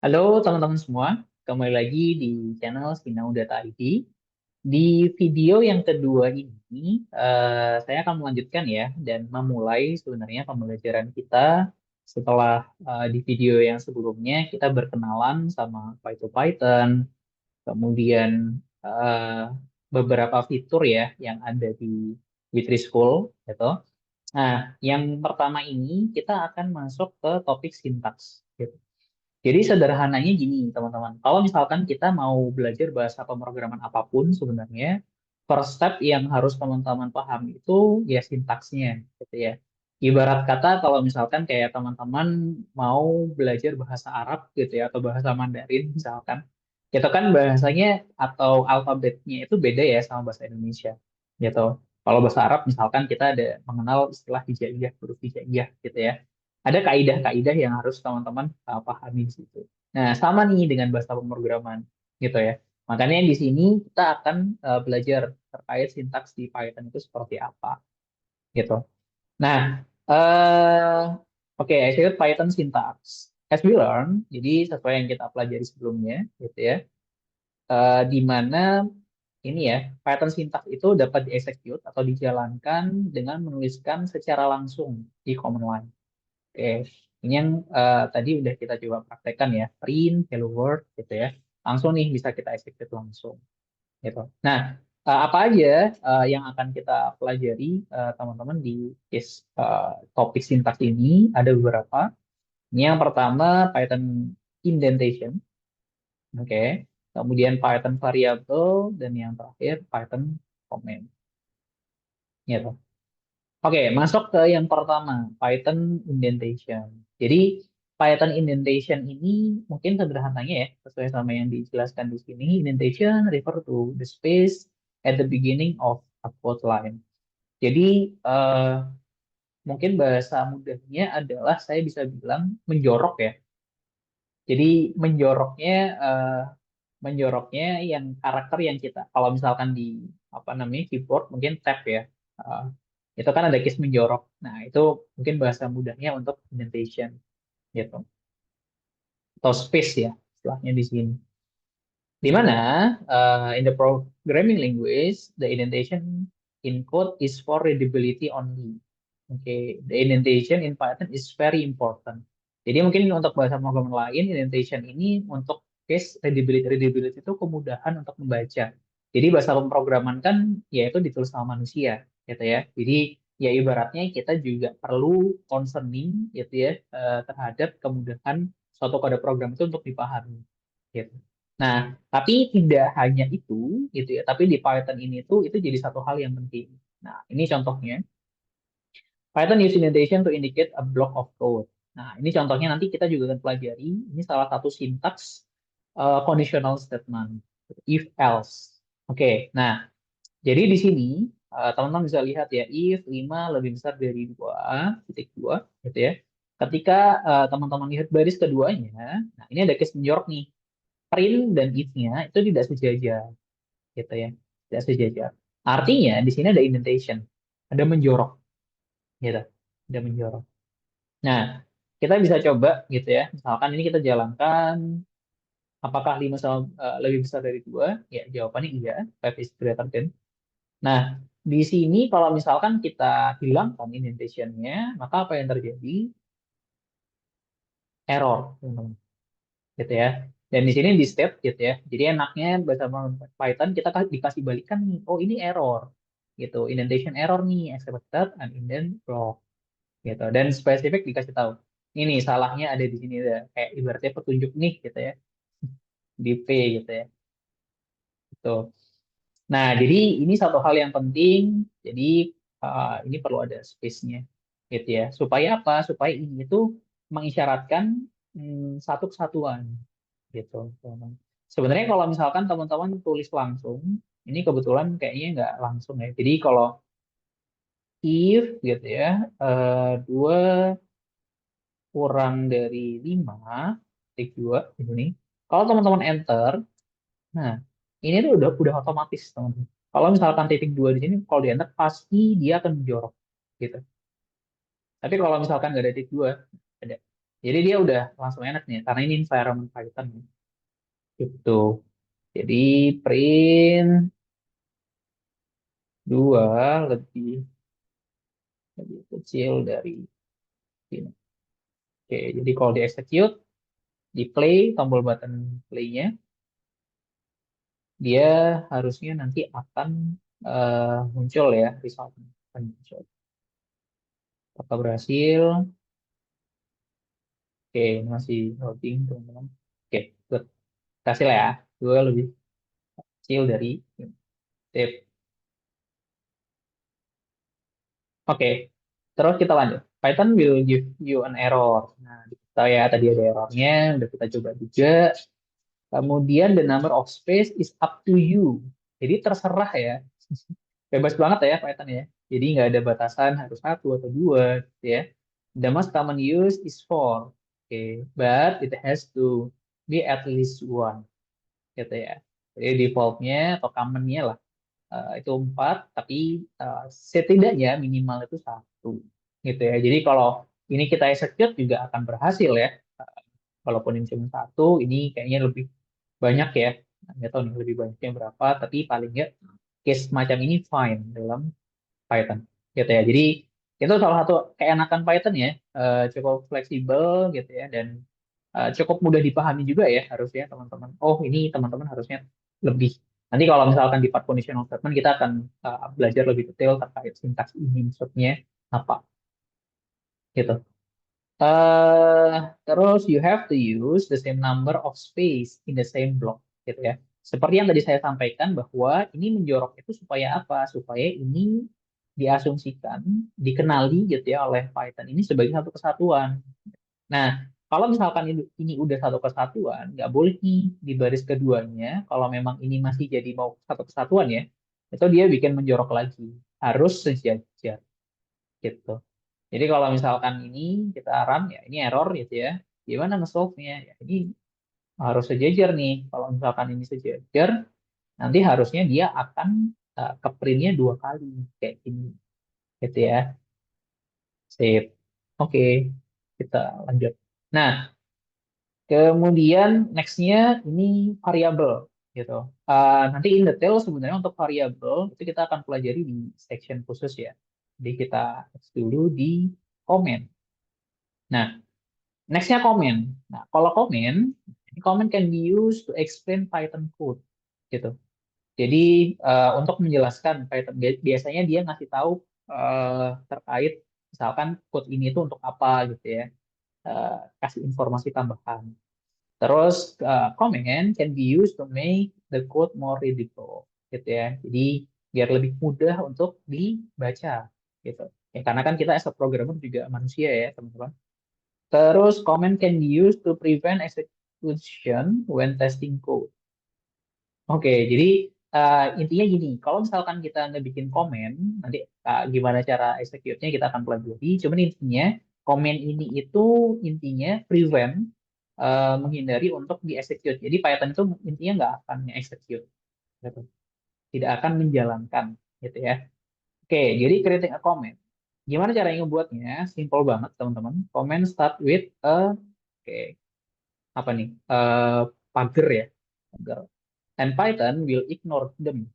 Halo teman-teman semua, kembali lagi di channel Sinau Data ID. Di video yang kedua ini, saya akan melanjutkan ya dan memulai sebenarnya pembelajaran kita setelah di video yang sebelumnya kita berkenalan sama Python, kemudian eh, beberapa fitur ya yang ada di Witri School, gitu. Nah, yang pertama ini kita akan masuk ke topik sintaks. Gitu. Jadi sederhananya gini, teman-teman. Kalau misalkan kita mau belajar bahasa pemrograman apapun sebenarnya, first step yang harus teman-teman pahami itu ya sintaksnya, gitu ya. Ibarat kata kalau misalkan kayak teman-teman mau belajar bahasa Arab gitu ya, atau bahasa Mandarin misalkan, itu kan bahasanya atau alfabetnya itu beda ya sama bahasa Indonesia, gitu. Kalau bahasa Arab misalkan kita ada mengenal istilah hijaiyah, huruf hijaiyah gitu ya, ada kaidah-kaidah yang harus teman-teman pahami di situ. Nah, sama nih dengan bahasa pemrograman gitu ya. Makanya di sini kita akan belajar terkait sintaks di Python itu seperti apa gitu. Nah, eh oke, saya Python syntax. As we learn, jadi sesuai yang kita pelajari sebelumnya gitu ya, di mana ini ya, Python syntax itu dapat dieksekut atau dijalankan dengan menuliskan secara langsung di command line. Oke, ini yang tadi udah kita coba praktekkan ya, print, hello world gitu ya. Langsung nih bisa kita execute langsung gitu. Nah, apa aja yang akan kita pelajari teman-teman di case topik sintaks ini ada beberapa. Ini yang pertama Python indentation, oke. Kemudian Python variable dan yang terakhir Python comment. Gitu. Oke, masuk ke yang pertama, Python indentation. Jadi, Python indentation ini mungkin sederhananya ya, sesuai sama yang dijelaskan di sini. Indentation refer to the space at the beginning of a code line. Jadi, eh, mungkin bahasa mudahnya adalah saya bisa bilang menjorok ya. Jadi, menjoroknya, eh, menjoroknya yang karakter yang kita, kalau misalkan di apa namanya keyboard mungkin tab ya. Eh, itu kan ada case menjorok. Nah, itu mungkin bahasa mudahnya untuk indentation gitu. Atau space ya istilahnya di sini. Di mana in the programming language the indentation in code is for readability only. Oke, the indentation in Python is very important. Jadi mungkin untuk bahasa pemrograman lain indentation ini untuk case readability. Readability itu kemudahan untuk membaca. Jadi bahasa pemrograman kan yaitu ditulis sama manusia gitu ya. Jadi ya ibaratnya kita juga perlu concerning gitu ya terhadap kemudahan suatu kode program itu untuk dipahami gitu. Nah, tapi tidak hanya itu gitu ya, tapi di Python ini tuh itu jadi satu hal yang penting. Nah, ini contohnya. Python use indentation to indicate a block of code. Nah, ini contohnya nanti kita juga akan pelajari. Ini salah satu sintaks conditional statement, if else. Oke, nah, jadi di sini teman-teman bisa lihat ya, if 5 lebih besar dari 2 titik 2 gitu ya. Ketika teman-teman lihat baris keduanya, nah ini ada case menjorok nih. Print dan if-nya itu tidak sejajar gitu ya. Tidak sejajar. Artinya di sini ada indentation, ada menjorok gitu. Ada menjorok. Nah, kita bisa coba gitu ya. Misalkan ini kita jalankan apakah 5 sama, lebih besar dari 2? Ya, jawabannya iya. 5 is greater than. Nah, di sini kalau misalkan kita hilangkan indentation-nya, maka apa yang terjadi? Error, teman-teman. Gitu ya. Dan di sini di state gitu ya. Jadi enaknya bahasa Python kita dikasih balikan nih. Oh, ini error. Gitu. Indentation error nih, expected and indent block gitu. Dan spesifik dikasih tahu. Ini salahnya ada di sini ada kayak ibaratnya petunjuk nih gitu ya. Di P gitu ya. Gitu. Nah, jadi ini satu hal yang penting. Jadi ini perlu ada space-nya gitu ya. Supaya apa? Supaya ini itu mengisyaratkan satu kesatuan gitu. Sebenarnya kalau misalkan teman-teman tulis langsung, ini kebetulan kayaknya nggak langsung ya. Jadi kalau if gitu ya, 2 kurang dari 5 titik 2 ini. Kalau teman-teman enter, nah ini tuh udah otomatis teman-teman. Kalau misalkan titik 2 di sini, kalau di enter pasti dia akan menjorok gitu. Tapi kalau misalkan nggak ada titik 2, ada. Jadi dia udah langsung enak nih, karena ini environment Python gitu. Jadi print 2 lebih lebih kecil dari ini. Oke, jadi kalau di execute, di play, tombol button play-nya, dia harusnya nanti akan muncul ya, result akan muncul. Apakah berhasil? Oke, ini masih loading, teman-teman. Oke, good. Berhasil ya. Dua lebih kecil dari save. Oke, terus kita lanjut. Python will give you an error. Nah, kita ya tadi ada errornya, udah kita coba juga. Kemudian the number of space is up to you. Jadi terserah ya. Bebas banget ya Python ya. Jadi nggak ada batasan harus satu atau dua gitu ya. The most common use is four. Oke, but it has to be at least one gitu ya. Jadi defaultnya atau commonnya lah itu empat, tapi setidaknya minimal itu satu gitu ya. Jadi kalau ini kita execute juga akan berhasil ya. Walaupun ini cuma satu, ini kayaknya lebih banyak ya. Nggak tahu nih lebih banyaknya berapa, tapi paling nggak case macam ini fine dalam Python gitu ya. Jadi itu salah satu keenakan Python ya, cukup fleksibel gitu ya dan cukup mudah dipahami juga ya harusnya teman-teman. Oh ini teman-teman harusnya lebih. Nanti kalau misalkan di part conditional statement kita akan belajar lebih detail terkait sintaks ini maksudnya apa gitu. Terus you have to use the same number of space in the same block gitu ya. Seperti yang tadi saya sampaikan bahwa ini menjorok itu supaya apa? Supaya ini diasumsikan, dikenali gitu ya oleh Python ini sebagai satu kesatuan. Nah, kalau misalkan ini udah satu kesatuan, nggak boleh nih di baris keduanya, kalau memang ini masih jadi mau satu kesatuan ya, itu dia bikin menjorok lagi. Harus sejajar gitu. Jadi kalau misalkan ini kita run ya ini error gitu ya. Gimana nge-solve-nya? Ya, ini harus sejajar nih. Kalau misalkan ini sejajar, nanti harusnya dia akan ke print-nya dua kali kayak ini gitu ya. Save. Oke, kita lanjut. Nah, kemudian next-nya ini variabel gitu. Nanti in detail sebenarnya untuk variabel itu kita akan pelajari di section khusus ya. Jadi kita next dulu di comment. Nah, next-nya comment. Nah, kalau comment, ini comment can be used to explain Python code gitu. Jadi untuk menjelaskan Python biasanya dia ngasih tahu terkait misalkan code ini itu untuk apa gitu ya. Kasih informasi tambahan. Terus comment can be used to make the code more readable gitu ya. Jadi biar lebih mudah untuk dibaca gitu. Ya, karena kan kita as a programmer juga manusia ya teman-teman. Terus comment can be used to prevent execution when testing code. Oke, jadi intinya gini, kalau misalkan kita ngebikin komen, nanti gimana cara execute-nya kita akan pelajari. Cuman intinya, komen ini itu intinya prevent, menghindari untuk di-execute. Jadi Python itu intinya nggak akan nge-execute, gitu. Tidak akan menjalankan, gitu ya. Oke, jadi creating a comment. Gimana cara ngebuatnya? Simple banget, teman-teman. Comment start with oke, apa nih? Pagar ya. Pagar. And Python will ignore them.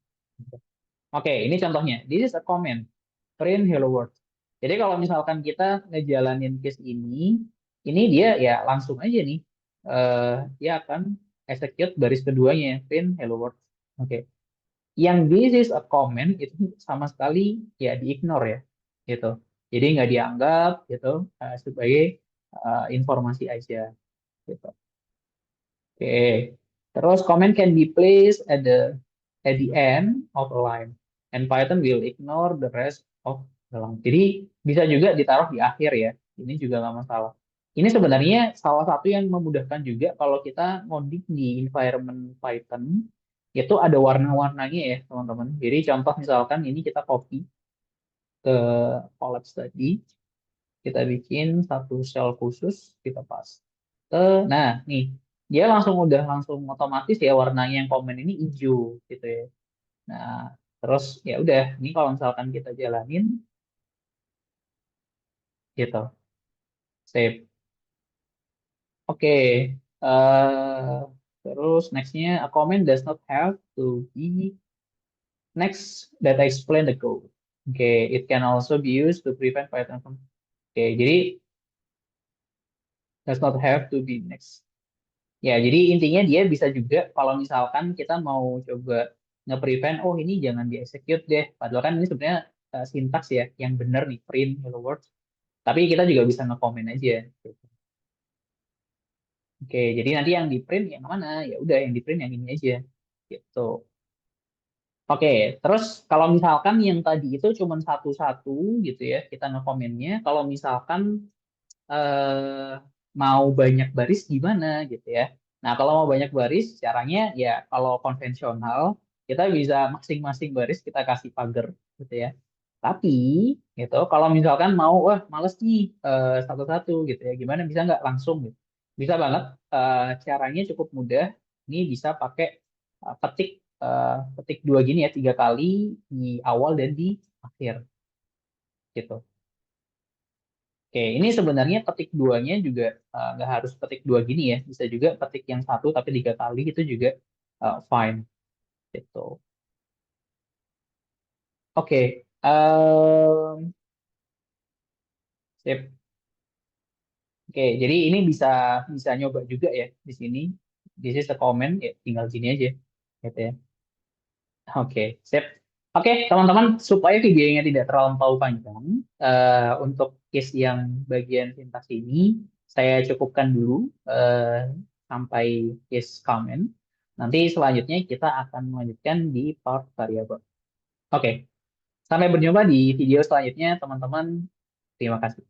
Oke, ini contohnya. This is a comment. Print hello world. Jadi kalau misalkan kita ngejalanin case ini dia ya langsung aja nih. eh Dia akan execute baris keduanya, print hello world. Oke. Yang this is a comment itu sama sekali ya di-ignore ya. Gitu. Jadi nggak dianggap gitu sebagai informasi aja. Gitu. Oke. Terus comment can be placed at the end of a line and Python will ignore the rest of the line. Jadi bisa juga ditaruh di akhir ya. Ini juga nggak masalah. Ini sebenarnya salah satu yang memudahkan juga kalau kita ngoding di environment Python itu ada warna-warnanya ya teman-teman. Jadi contoh misalkan ini kita copy ke collapse tadi, kita bikin satu shell khusus, kita paste. Nah, nih dia langsung otomatis ya warnanya yang komen ini hijau gitu ya. Nah, terus ya udah, ini kalau misalkan kita jalanin gitu, save. Oke. eh Terus nextnya, a comment does not have to be next that explain the code. Oke, it can also be used to prevent Python from. Oke, jadi does not have to be next. Ya, jadi intinya dia bisa juga kalau misalkan kita mau coba nge-prevent, oh ini jangan di-execute deh. Padahal kan ini sebenarnya sintaks ya, yang benar nih, print hello world. Tapi kita juga bisa nge-comment aja. Gitu. Oke, jadi nanti yang di-print yang mana? Ya udah yang di-print yang ini aja. Gitu. Oke, terus kalau misalkan yang tadi itu cuma satu-satu gitu ya, kita nge-commentnya. Kalau misalkan eh, mau banyak baris gimana gitu ya. Nah, kalau mau banyak baris, caranya ya kalau konvensional, kita bisa masing-masing baris kita kasih pagar gitu ya. Tapi gitu, kalau misalkan mau, wah males nih satu-satu gitu ya, gimana bisa nggak langsung gitu? Bisa banget, caranya cukup mudah. Ini bisa pakai petik petik dua gini ya, 3 kali di awal dan di akhir gitu. Oke, ini sebenarnya petik duanya juga nggak harus petik dua gini ya, bisa juga petik yang satu tapi 3 kali itu juga fine gitu. Oke, sip. Oke, jadi ini bisa bisa nyoba juga ya di sini. This is a comment, ya tinggal gini aja, gitu ya. Oke, sip. Oke, teman-teman, supaya videonya tidak terlampau panjang, untuk case yang bagian sintaks ini, saya cukupkan dulu sampai case comment. Nanti selanjutnya kita akan melanjutkan di part variabel. Oke, sampai berjumpa di video selanjutnya, teman-teman. Terima kasih.